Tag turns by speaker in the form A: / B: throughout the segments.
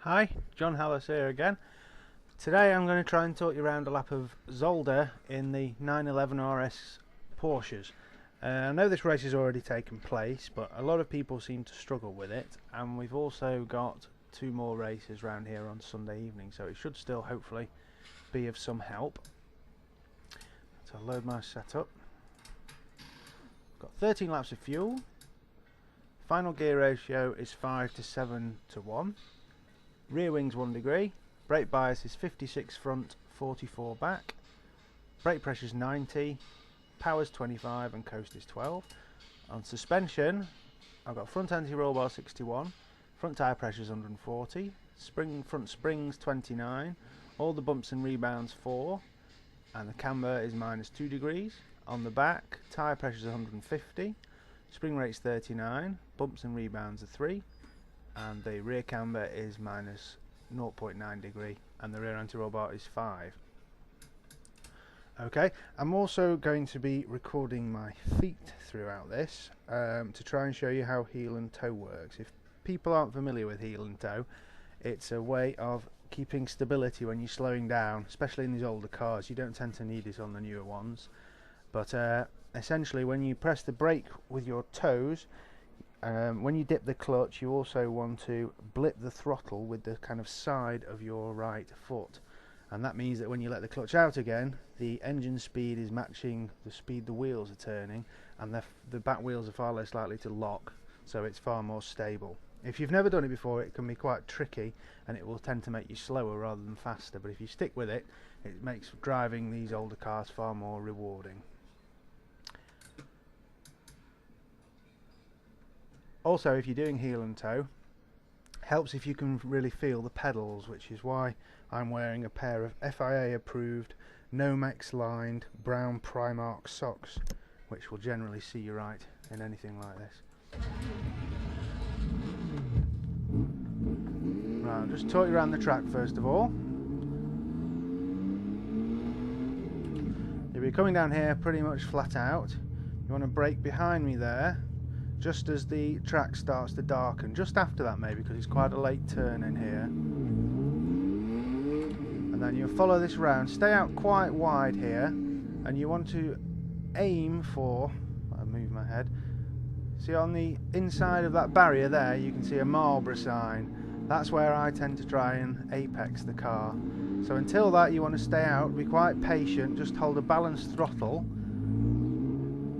A: Hi, John Hallis here again. Today I'm going to try and talk you around a lap of Zolder in the 911 RS Porsches. I know this race has already taken place, but a lot of people seem to struggle with it, and we've also got two more races around here on Sunday evening, so it should still hopefully be of some help. So I'll load my setup. Got 13 laps of fuel. Final gear ratio is 5 to 7 to 1. Rear wing's 1 degree, brake bias is 56 front, 44 back, brake pressure's 90, power's 25 and coast is 12. On suspension, I've got front anti-roll bar 61, front tyre pressure's 140, front springs 29, all the bumps and rebounds 4, and the camber is -2 degrees. On the back, tyre pressure's 150, spring rate's 39, bumps and rebounds are 3, and the rear camber is -0.9 degree, and the rear anti-roll bar is 5. Okay, I'm also going to be recording my feet throughout this to try and show you how heel and toe works. If people aren't familiar with heel and toe, it's a way of keeping stability when you're slowing down, especially in these older cars. You don't tend to need it on the newer ones, but essentially when you press the brake with your toes, when you dip the clutch, you also want to blip the throttle with the kind of side of your right foot, and that means that when you let the clutch out again, the engine speed is matching the speed the wheels are turning, and the back wheels are far less likely to lock, so it's far more stable. If you've never done it before, it can be quite tricky, and it will tend to make you slower rather than faster, but if you stick with it, it makes driving these older cars far more rewarding. Also, if you're doing heel and toe, helps if you can really feel the pedals, which is why I'm wearing a pair of FIA approved Nomex lined brown Primark socks, which will generally see you right in anything like this. Right, I'll just talk you around the track first of all. If you're coming down here pretty much flat out, you want to brake behind me there just as the track starts to darken, just after that maybe, because it's quite a late turn in here. And then you'll follow this round, stay out quite wide here, and you want to aim for, I'll move my head, see on the inside of that barrier there you can see a Marlboro sign. That's where I tend to try and apex the car. So until that you want to stay out, be quite patient, just hold a balanced throttle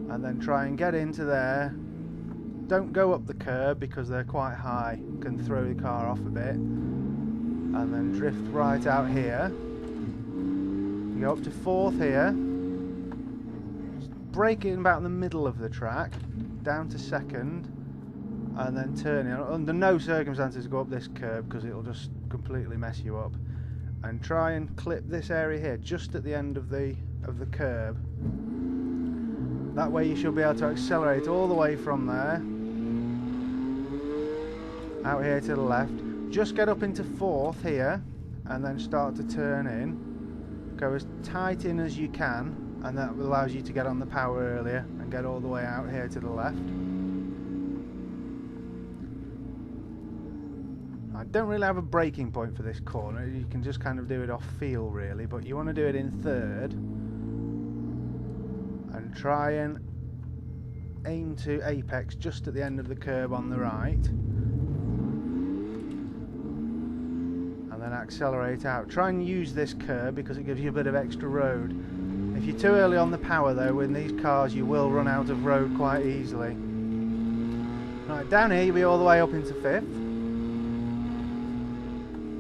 A: and then try and get into there. Don't go up the curb because they're quite high, can throw the car off a bit, and then drift right out here. You go up to 4th here, brake it about in the middle of the track, down to 2nd, and then turn it. Under no circumstances go up this curb because it'll just completely mess you up. And try and clip this area here, just at the end of the curb. That way you should be able to accelerate all the way from there out here to the left. Just get up into 4th here and then start to turn in. Go as tight in as you can, and that allows you to get on the power earlier and get all the way out here to the left. I don't really have a braking point for this corner. You can just kind of do it off feel really, but you want to do it in 3rd and try and aim to apex just at the end of the curb on the right, and then accelerate out. Try and use this curb because it gives you a bit of extra road. If you're too early on the power though, with these cars you will run out of road quite easily. Right, down here you'll be all the way up into 5th,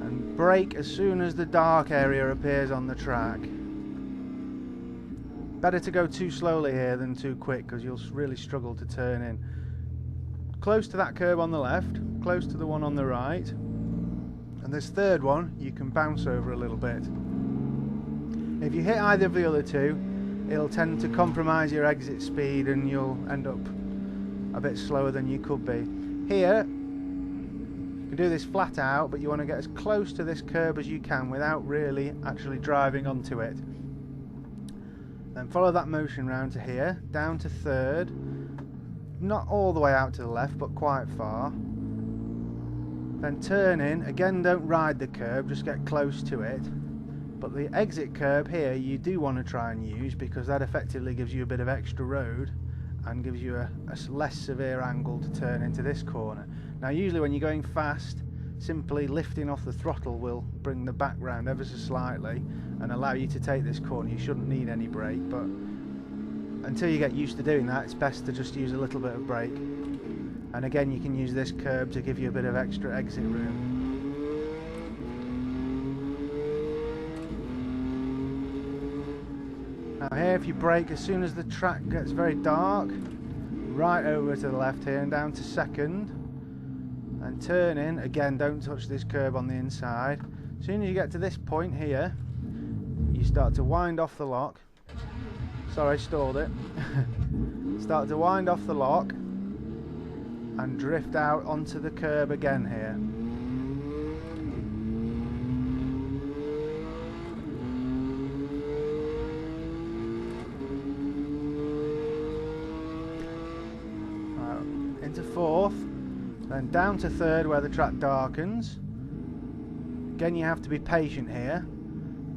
A: and brake as soon as the dark area appears on the track. Better to go too slowly here than too quick because you'll really struggle to turn in. Close to that curb on the left, close to the one on the right, and this 3rd one you can bounce over a little bit. If you hit either of the other two, it'll tend to compromise your exit speed and you'll end up a bit slower than you could be. Here you can do this flat out, but you want to get as close to this curb as you can without really actually driving onto it. Then follow that motion round to here, down to 3rd, not all the way out to the left but quite far. Then turn in, again don't ride the curb, just get close to it. But the exit curb here you do want to try and use, because that effectively gives you a bit of extra road and gives you a less severe angle to turn into this corner. Now usually when you're going fast, simply lifting off the throttle will bring the back round ever so slightly and allow you to take this corner. You shouldn't need any brake, but until you get used to doing that, it's best to just use a little bit of brake. And again, you can use this curb to give you a bit of extra exit room. Now here, if you brake as soon as the track gets very dark, right over to the left here and down to second, and turn in, again don't touch this curb on the inside. As soon as you get to this point here, you start to wind off the lock. Sorry, stalled it. Start to wind off the lock and drift out onto the curb again here. Right, into fourth, then down to third where the track darkens. Again, you have to be patient here.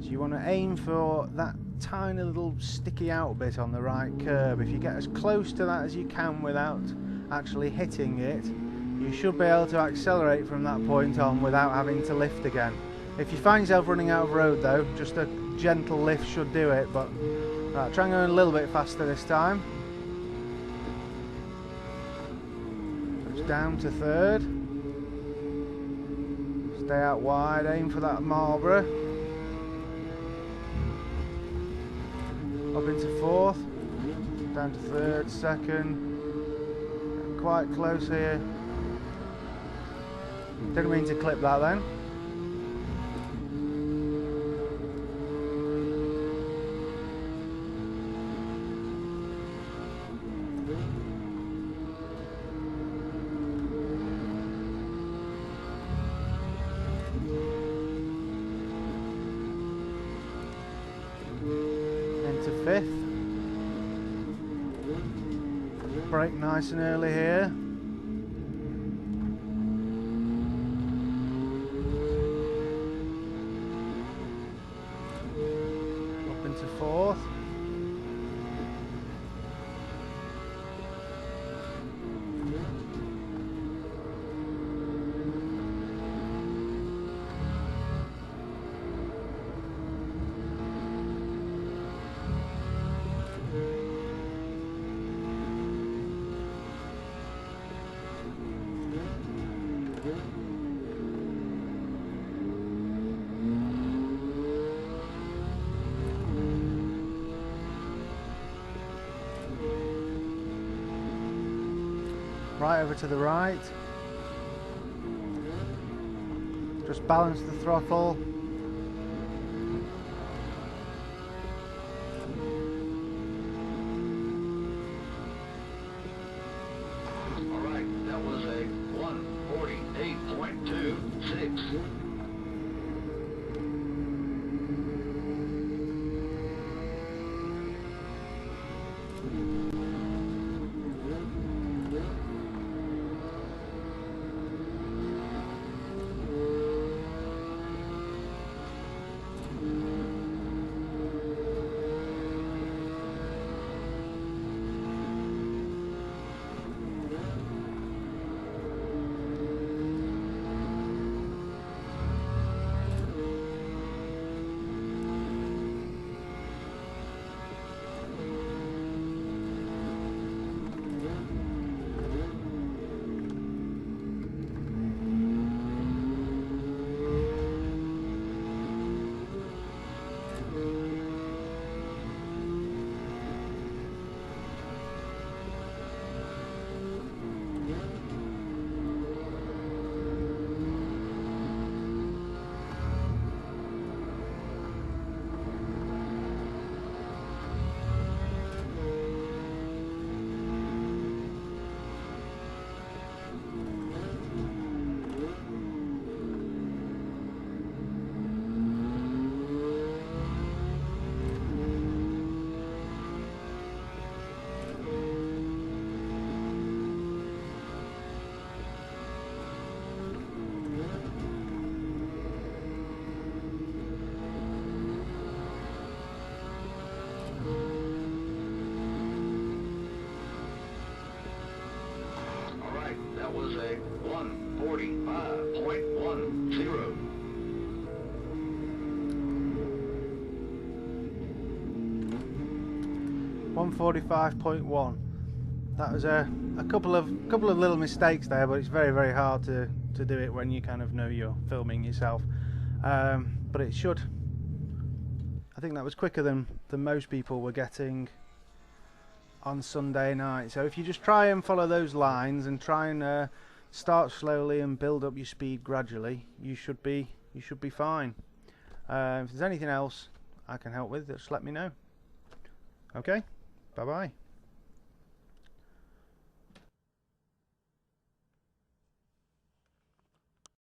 A: So you want to aim for that tiny little sticky out bit on the right curb. If you get as close to that as you can without actually hitting it, you should be able to accelerate from that point on without having to lift again. If you find yourself running out of road though, just a gentle lift should do it. But right, try and go a little bit faster this time. Touch down to third, stay out wide, aim for that Marlborough. Up into fourth, down to third, second. Quite close here. Didn't mean to clip that then. Into fifth. Brake nice and early here. Up into fourth. Right over to the right. Just balance the throttle.
B: Alright, that was a 1:48.26.
A: 145.1. That was a couple of little mistakes there, but it's very hard to do it when you kind of know you're filming yourself. But it should. I think that was quicker than most people were getting on Sunday night. So if you just try and follow those lines and try and start slowly and build up your speed gradually, you should be fine. If there's anything else I can help with, just let me know. Okay, bye bye.